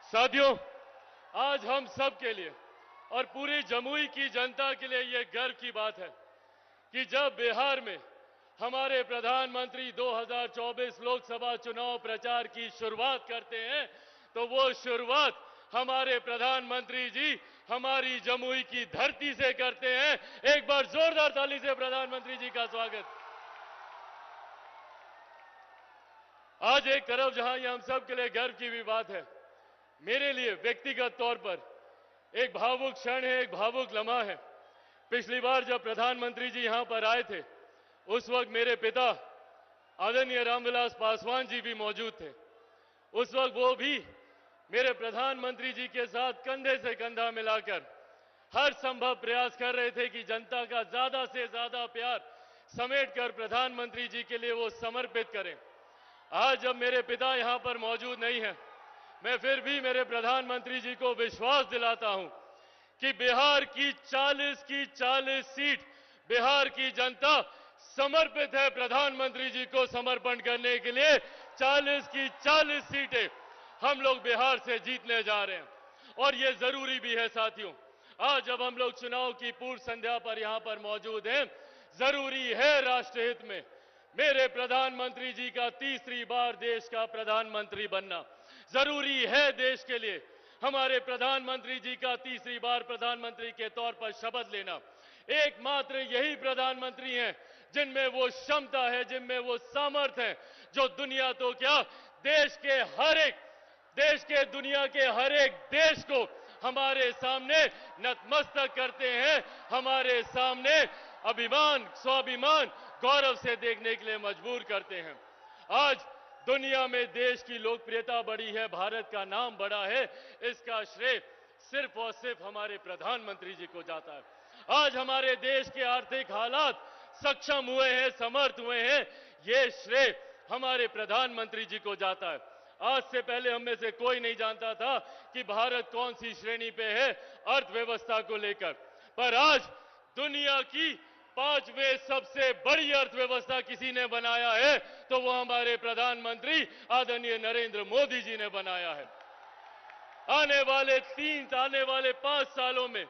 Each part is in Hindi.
साथियों, आज हम सब के लिए और पूरी जमुई की जनता के लिए यह गर्व की बात है कि जब बिहार में हमारे प्रधानमंत्री 2024 लोकसभा चुनाव प्रचार की शुरुआत करते हैं तो वो शुरुआत हमारे प्रधानमंत्री जी हमारी जमुई की धरती से करते हैं। एक बार जोरदार ताली से प्रधानमंत्री जी का स्वागत। आज एक तरफ जहां ये हम सब के लिए गर्व की भी बात है, मेरे लिए व्यक्तिगत तौर पर एक भावुक क्षण है, एक भावुक लम्हा है। पिछली बार जब प्रधानमंत्री जी यहां पर आए थे, उस वक्त मेरे पिता आदरणीय रामविलास पासवान जी भी मौजूद थे। उस वक्त वो भी मेरे प्रधानमंत्री जी के साथ कंधे से कंधा मिलाकर हर संभव प्रयास कर रहे थे कि जनता का ज्यादा से ज्यादा प्यार समेटकर प्रधानमंत्री जी के लिए वो समर्पित करें। आज जब मेरे पिता यहां पर मौजूद नहीं है, मैं फिर भी मेरे प्रधानमंत्री जी को विश्वास दिलाता हूं कि बिहार की 40 सीट बिहार की जनता समर्पित है प्रधानमंत्री जी को समर्पण करने के लिए। 40 सीटें हम लोग बिहार से जीतने जा रहे हैं और ये जरूरी भी है साथियों। आज जब हम लोग चुनाव की पूर्व संध्या पर यहां पर मौजूद हैं, जरूरी है राष्ट्रहित में मेरे प्रधानमंत्री जी का तीसरी बार देश का प्रधानमंत्री बनना। जरूरी है देश के लिए हमारे प्रधानमंत्री जी का तीसरी बार प्रधानमंत्री के तौर पर शपथ लेना। एकमात्र यही प्रधानमंत्री हैं जिनमें वो क्षमता है, जिनमें वो सामर्थ्य है, जो दुनिया तो क्या देश के दुनिया के हर एक देश को हमारे सामने नतमस्तक करते हैं, हमारे सामने अभिमान, स्वाभिमान, गौरव से देखने के लिए मजबूर करते हैं। आज दुनिया में देश की लोकप्रियता बढ़ी है, भारत का नाम बढ़ा है, इसका श्रेय सिर्फ और सिर्फ हमारे प्रधानमंत्री जी को जाता है। आज हमारे देश के आर्थिक हालात सक्षम हुए हैं, समर्थ हुए हैं, ये श्रेय हमारे प्रधानमंत्री जी को जाता है। आज से पहले हम में से कोई नहीं जानता था कि भारत कौन सी श्रेणी पे है अर्थव्यवस्था को लेकर, पर आज दुनिया की 5वें सबसे बड़ी अर्थव्यवस्था किसी ने बनाया है तो वो हमारे प्रधानमंत्री आदरणीय नरेंद्र मोदी जी ने बनाया है। आने वाले 5 सालों में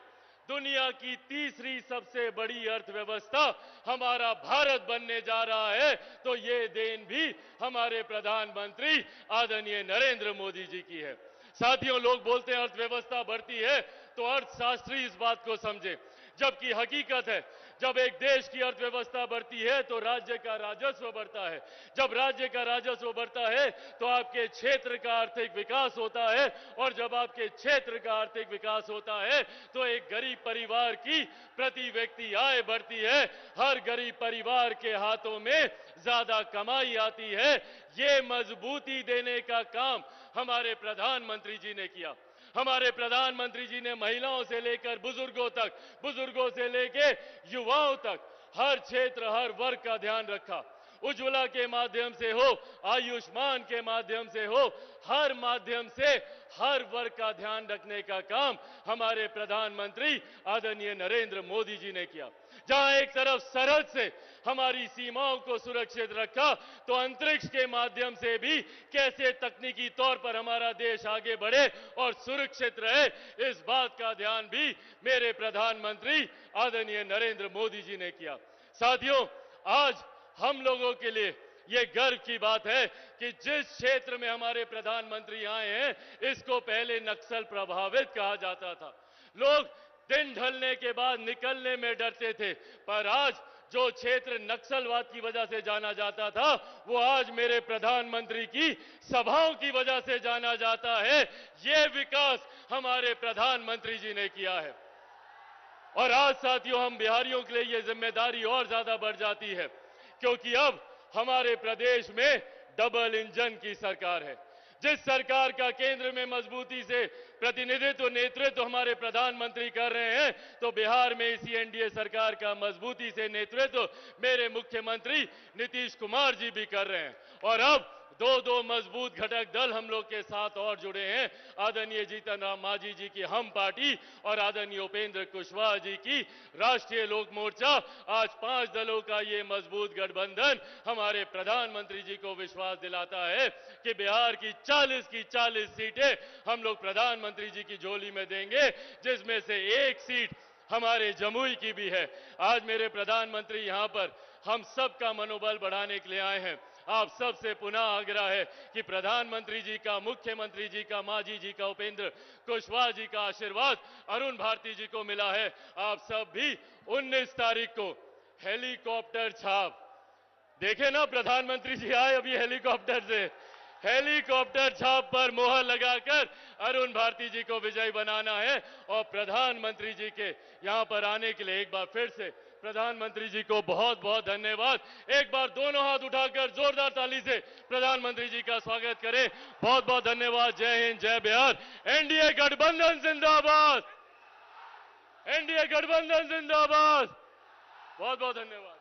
दुनिया की तीसरी सबसे बड़ी अर्थव्यवस्था हमारा भारत बनने जा रहा है, तो ये देन भी हमारे प्रधानमंत्री आदरणीय नरेंद्र मोदी जी की है। साथियों, लोग बोलते हैं अर्थव्यवस्था बढ़ती है तो अर्थशास्त्री इस बात को समझे, जबकि हकीकत है जब एक देश की अर्थव्यवस्था बढ़ती है तो राज्य का राजस्व बढ़ता है। जब राज्य का राजस्व बढ़ता है तो आपके क्षेत्र का आर्थिक विकास होता है, और जब आपके क्षेत्र का आर्थिक विकास होता है तो एक गरीब परिवार की प्रति व्यक्ति आय बढ़ती है, हर गरीब परिवार के हाथों में ज्यादा कमाई आती है। ये मजबूती देने का काम हमारे प्रधानमंत्री जी ने किया। हमारे प्रधानमंत्री जी ने महिलाओं से लेकर बुजुर्गों से लेकर युवाओं तक हर क्षेत्र, हर वर्ग का ध्यान रखा। उज्ज्वला के माध्यम से हो, आयुष्मान के माध्यम से हो, हर माध्यम से हर वर्ग का ध्यान रखने का काम हमारे प्रधानमंत्री आदरणीय नरेंद्र मोदी जी ने किया। जहां एक तरफ सरहद से हमारी सीमाओं को सुरक्षित रखा, तो अंतरिक्ष के माध्यम से भी कैसे तकनीकी तौर पर हमारा देश आगे बढ़े और सुरक्षित रहे, इस बात का ध्यान भी मेरे प्रधानमंत्री आदरणीय नरेंद्र मोदी जी ने किया। साथियों, आज हम लोगों के लिए ये गर्व की बात है कि जिस क्षेत्र में हमारे प्रधानमंत्री आए हैं, इसको पहले नक्सल प्रभावित कहा जाता था। लोग दिन ढलने के बाद निकलने में डरते थे, पर आज जो क्षेत्र नक्सलवाद की वजह से जाना जाता था, वो आज मेरे प्रधानमंत्री की सभाओं की वजह से जाना जाता है। ये विकास हमारे प्रधानमंत्री जी ने किया है। और आज साथियों, हम बिहारियों के लिए ये जिम्मेदारी और ज्यादा बढ़ जाती है, क्योंकि अब हमारे प्रदेश में डबल इंजन की सरकार है। जिस सरकार का केंद्र में मजबूती से प्रतिनिधित्व, नेतृत्व हमारे प्रधानमंत्री कर रहे हैं, तो बिहार में इसी एनडीए सरकार का मजबूती से नेतृत्व मेरे मुख्यमंत्री नीतीश कुमार जी भी कर रहे हैं। और अब दो मजबूत घटक दल हम लोग के साथ और जुड़े हैं। आदरणीय जीतन राम मांझी जी की हम पार्टी और आदरणीय उपेंद्र कुशवाहा जी की राष्ट्रीय लोक मोर्चा। आज 5 दलों का ये मजबूत गठबंधन हमारे प्रधानमंत्री जी को विश्वास दिलाता है कि बिहार की 40 सीटें हम लोग प्रधानमंत्री जी की झोली में देंगे, जिसमें से एक सीट हमारे जमुई की भी है। आज मेरे प्रधानमंत्री यहां पर हम सबका मनोबल बढ़ाने के लिए आए हैं। आप सबसे पुनः आग्रह है कि प्रधानमंत्री जी का, मुख्यमंत्री जी का, मांझी जी का, उपेंद्र कुशवाहा जी का आशीर्वाद अरुण भारती जी को मिला है। आप सब भी 19 तारीख को हेलीकॉप्टर छाप देखे ना, प्रधानमंत्री जी आए अभी हेलीकॉप्टर से, हेलीकॉप्टर छाप पर मोहर लगाकर अरुण भारती जी को विजयी बनाना है। और प्रधानमंत्री जी के यहां पर आने के लिए एक बार फिर से प्रधानमंत्री जी को बहुत बहुत धन्यवाद। एक बार दोनों हाथ उठाकर जोरदार ताली से प्रधानमंत्री जी का स्वागत करें। बहुत बहुत धन्यवाद। जय हिंद, जय बिहार। एनडीए गठबंधन जिंदाबाद, एनडीए गठबंधन जिंदाबाद। बहुत बहुत धन्यवाद।